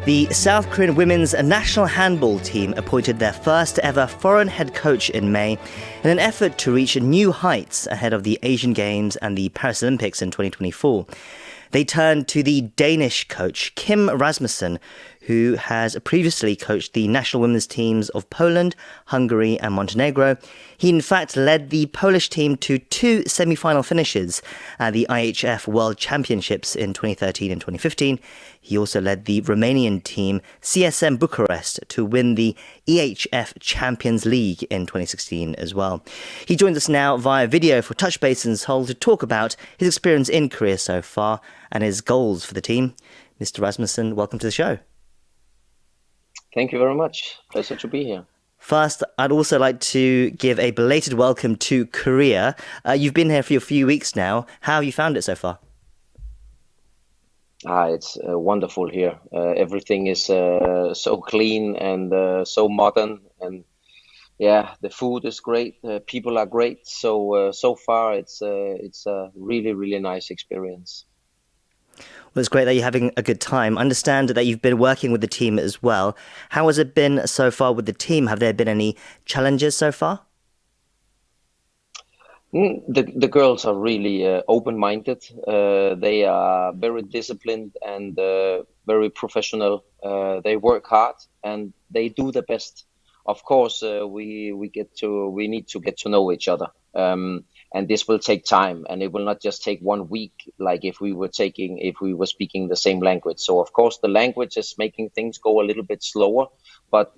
The South Korean women's national handball team appointed their first ever foreign head coach in May in an effort to reach new heights ahead of the Asian Games and the Paris Olympics in 2024. They turned to the Danish coach Kim RASMUSSEN, who has previously coached the national women's teams of Poland, Hungary and Montenegro. He in fact led the Polish team to 2 semi-final finishes at the EHF World Championships in 2013 and 2015. He also led the Romanian team CSM Bucharest to win the EHF Champions League in 2016 as well. He joins us now via video for Touch Base and Seoul to talk about his experience in Korea so far and his goals for the team. Mr. Rasmussen, welcome to the show. Thank you very much. Pleasure to be here. First, I'd also like to give a belated welcome to Korea. You've been here for a few weeks now. How have you found it so far? It's wonderful here. Everything is so clean and so modern. And yeah, the food is great. People are great. So far, it's a really, really nice experience. Well, it's great that you're having a good time. I understand that you've been working with the team as well. How has it been so far with the team? Have there been any challenges so far? The girls are really open-minded. They are very disciplined and very professional. They work hard and they do the best. Of course, we need to get to know each other. And this will take time, and it will not just take 1 week, like if we were speaking the same language. So of course the language is making things go a little bit slower, but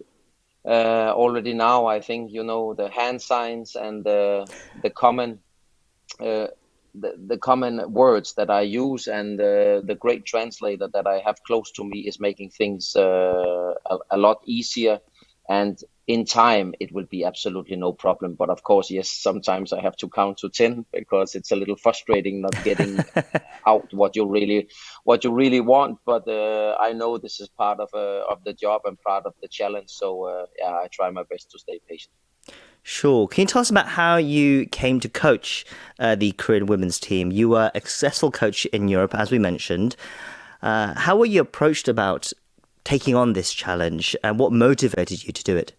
already now I think the hand signs and the common words that I use and the great translator that I have close to me is making things a lot easier. And in time, it will be absolutely no problem. But of course, yes, sometimes I have to count to 10 because it's a little frustrating not getting out what you really want. But I know this is part of the job and part of the challenge. So I try my best to stay patient. Sure. Can you tell us about how you came to coach the Korean women's team? You were a successful coach in Europe, as we mentioned. How were you approached about taking on this challenge, and what motivated you to do it?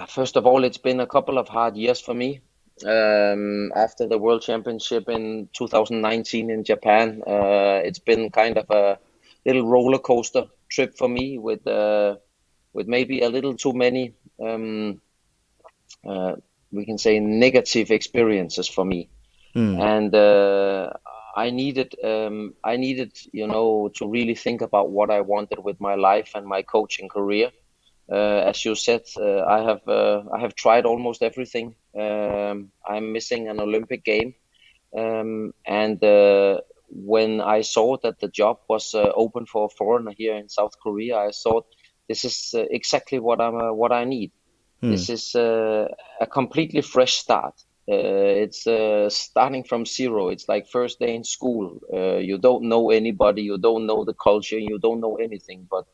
First of all, it's been a couple of hard years for me. After the World Championship in 2019 in Japan, it's been kind of a little roller coaster trip for me with maybe a little too many, we can say, negative experiences for me. And I needed, to really think about what I wanted with my life and my coaching career. As you said, I have tried almost everything. I'm missing an Olympic game, and when I saw that the job was open for a foreigner here in South Korea, I thought this is exactly what I need. This is a completely fresh start. It's starting from zero. It's like first day in school. You don't know anybody. You don't know the culture. You don't know anything. But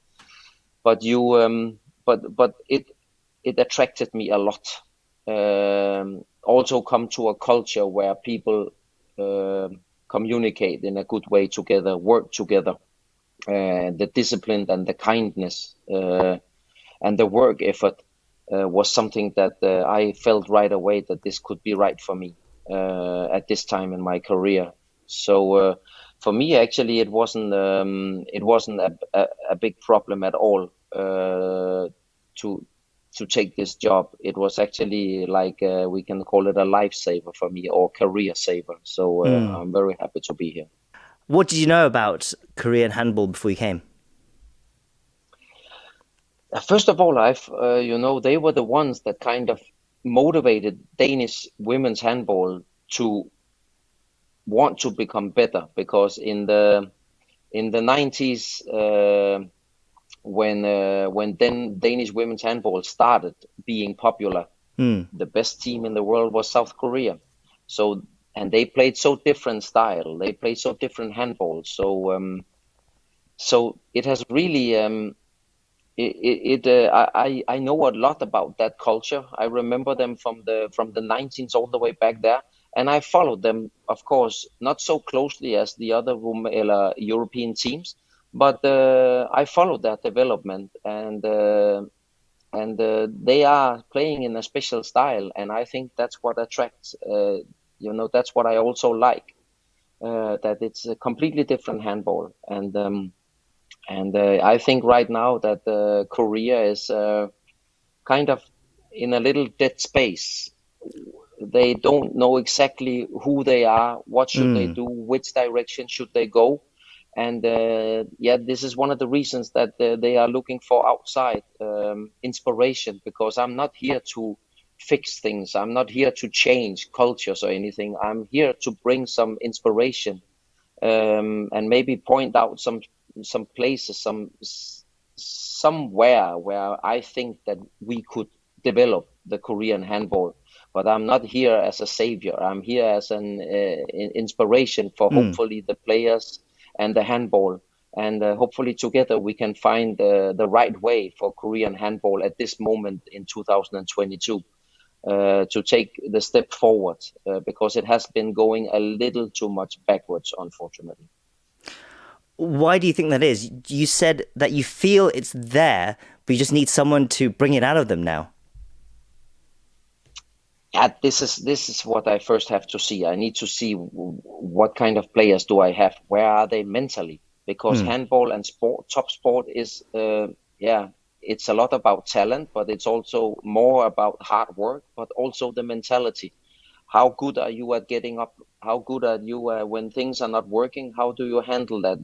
it attracted me a lot. Also, come to a culture where people communicate in a good way together, work together, the discipline and the kindness and the work effort. Was something that I felt right away that this could be right for me at this time in my career. So for me, actually, it wasn't a big problem at all to take this job. It was actually like we can call it a lifesaver for me or career saver. So I'm very happy to be here. What did you know about Korean handball before you came? First of all, they were the ones that kind of motivated Danish women's handball to want to become better, because in the 90s, when then Danish women's handball started being popular, the best team in the world was South Korea. So, and they played so different style, they played so different handball. So, so it has really. I know a lot about that culture. I remember them from the 19s all the way back there, and I followed them, of course, not so closely as the other European teams, But I followed that development, and they are playing in a special style, and I think that's what attracts. That's what I also like. That it's a completely different handball, and I think right now that Korea is kind of in a little dead space. They don't know exactly who they are, what should they do, which direction should they go. And this is one of the reasons that they are looking for outside inspiration, because I'm not here to fix things. I'm not here to change cultures or anything. I'm here to bring some inspiration, and maybe point out some places, somewhere where I think that we could develop the Korean handball. But I'm not here as a savior. I'm here as an inspiration for hopefully the players and the handball. And hopefully together we can find the right way for Korean handball at this moment in 2022 to take the step forward, because it has been going a little too much backwards, unfortunately. Why do you think that is? You said that you feel it's there, but you just need someone to bring it out of them now. Yeah, this is what I first have to see. I need to see what kind of players do I have. Where are they mentally? Because handball and top sport is, it's a lot about talent, but it's also more about hard work, but also the mentality. How good are you at getting up? How good are you when things are not working? How do you handle that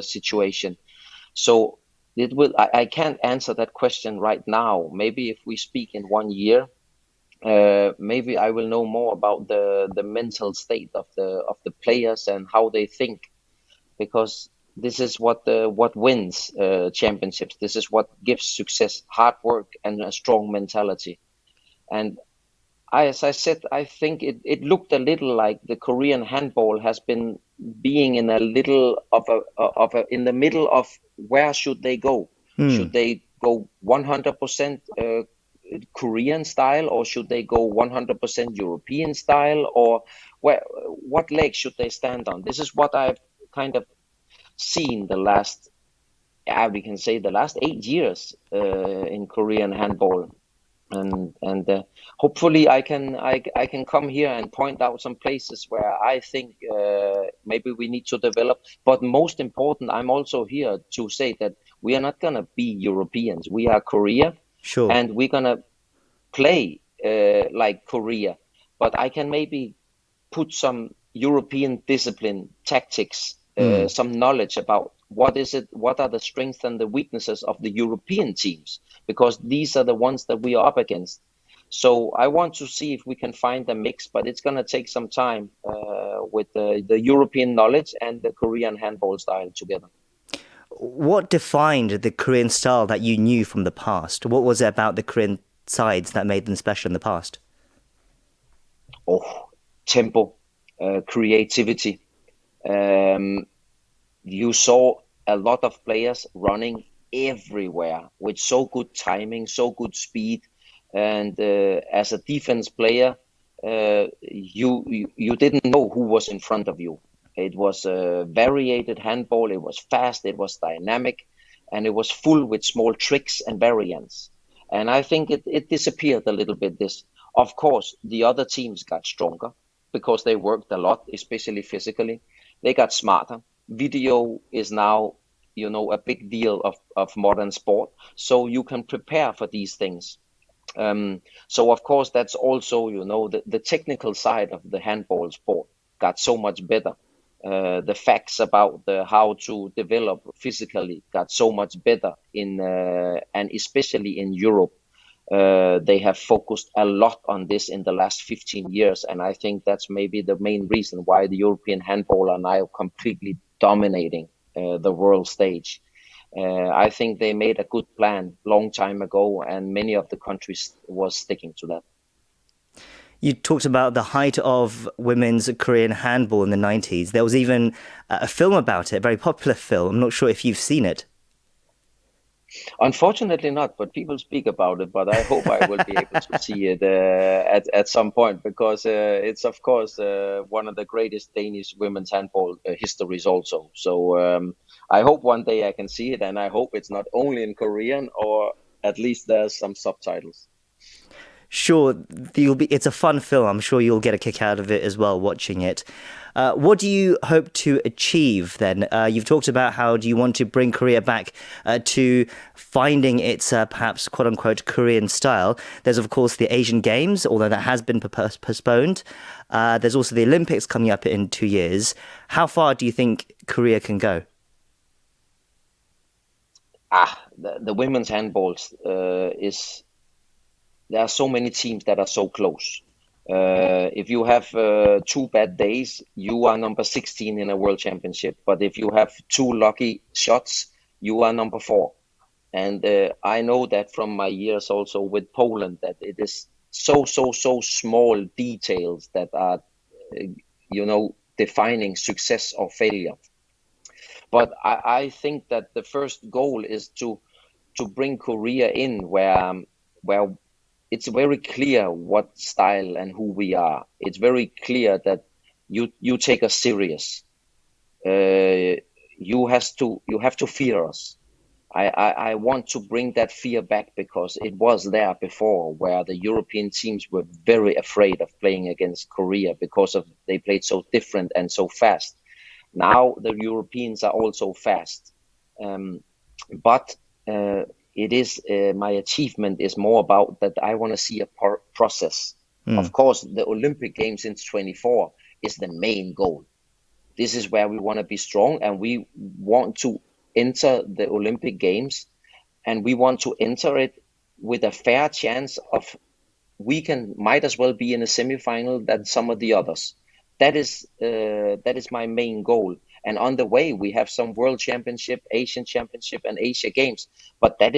situation? So I can't answer that question right now. Maybe if we speak in 1 year, maybe I will know more about the mental state of the players and how they think, because this is what wins championships. This is what gives success: hard work and a strong mentality. And as I said, I think it looked a little like the Korean handball has been being in a little of a in the middle of where should they go? Should they go 100% Korean style, or should they go 100% European style, or what leg should they stand on? This is what I've kind of seen the last 8 years in Korean handball. And hopefully I can come here and point out some places where I think maybe we need to develop. But most important, I'm also here to say that we are not gonna be Europeans. We are Korea, Sure. and we're gonna play like Korea. But I can maybe put some European discipline, tactics, some knowledge about what are the strengths and the weaknesses of the European teams, because these are the ones that we are up against. So I want to see if we can find a mix, but it's going to take some time with the European knowledge and the Korean handball style together. What defined the Korean style that you knew from the past? What was it about the Korean sides that made them special in the past? Oh, tempo, creativity. You saw a lot of players running everywhere with so good timing, so good speed, and as a defense player, you didn't know who was in front of you. It was a variated handball. It was fast. It was dynamic, and it was full with small tricks and variants. And I think it disappeared a little bit. Of course, the other teams got stronger because they worked a lot, especially physically. They got smarter. Video is now, a big deal of modern sport. So you can prepare for these things. So of course, that's also, the technical side of the handball sport got so much better. The facts about how to develop physically got so much better and especially in Europe. They have focused a lot on this in the last 15 years, and I think that's maybe the main reason why the European handball are now completely dominating the world stage. I think they made a good plan long time ago, and many of the countries was sticking to that. You talked about the height of women's Korean handball in the 90s. There was even a film about it, a very popular film. I'm not sure if you've seen it. Unfortunately not, but people speak about it. But I hope I will be able to see it at some point, because it's of course one of the greatest Danish women's handball histories also. So I hope one day I can see it, and I hope it's not only in Korean, or at least there's some subtitles. Sure, it's a fun film. I'm sure you'll get a kick out of it as well watching it. What do you hope to achieve then? You've talked about how do you want to bring Korea back to finding its perhaps quote unquote Korean style. There's of course the Asian Games, although that has been postponed. There's also the Olympics coming up in 2 years. How far do you think Korea can go? The women's handballs there are so many teams that are so close. If you have 2 bad days, you are number 16 in a world championship. But if you have 2 lucky shots, you are number 4. And I know that from my years also with Poland, that it is so small details that are, defining success or failure. But I think that the first goal is to bring Korea in where it's very clear what style and who we are. It's very clear that you take us serious. You have to fear us. I want to bring that fear back, because it was there before, where the European teams were very afraid of playing against Korea because they played so different and so fast. Now the Europeans are also fast, but it is my achievement is more about that I want to see a process. Of course, the Olympic Games in 2024 is the main goal. This is where we want to be strong, and we want to enter the Olympic Games, and we want to enter it with a fair chance of might as well be in a semifinal than some of the others. That is my main goal. And on the way, we have some World Championship, Asian Championship, and Asia Games. But that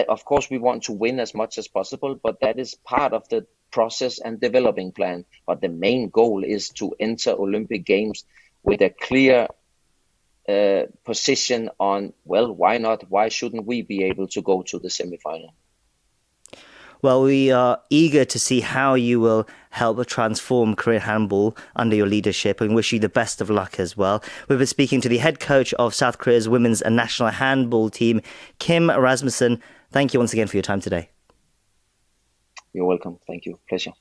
of course, we want to win as much as possible, but that is part of the process and developing plan. But the main goal is to enter Olympic Games with a clear position on, well, why not? Why shouldn't we be able to go to the semifinal? Well, we are eager to see how you will help transform Korean handball under your leadership, and wish you the best of luck as well. We've been speaking to the head coach of South Korea's women's and national handball team, Kim RASMUSSEN. Thank you once again for your time today. You're welcome. Thank you. Pleasure.